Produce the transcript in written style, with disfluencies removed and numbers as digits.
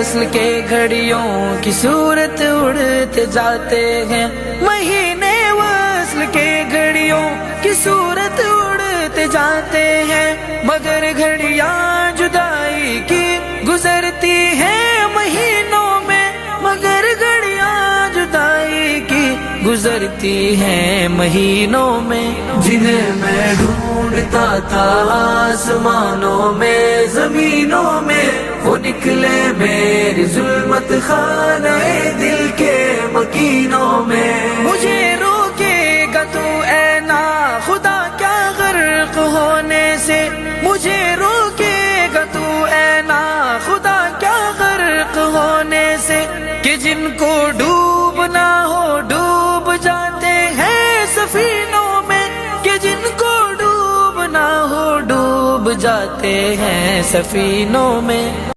وصل کے گھڑیوں کی صورت اڑتے جاتے ہیں، مہینے وصل کے گھڑیوں کی صورت اڑتے جاتے ہیں، مگر گھڑیاں جدائی کی گزرتی ہیں مہینوں میں، مگر گھڑیاں جدائی کی گزرتی ہیں مہینوں میں۔ جنہیں میں ڈھونڈتا تھا آسمانوں میں زمینوں میں، وہ نکلے میری ظلمت خانہ دل کے مکینوں میں۔ مجھے روکے گا تو اے نا خدا کیا غرق ہونے سے، مجھے روکے گا تو اے نا خدا کیا غرق ہونے سے، کہ جن کو ڈوبنا ہو ڈوب جاتے ہیں سفینوں میں، کہ جن کو ڈوبنا ہو ڈوب جاتے ہیں سفینوں میں۔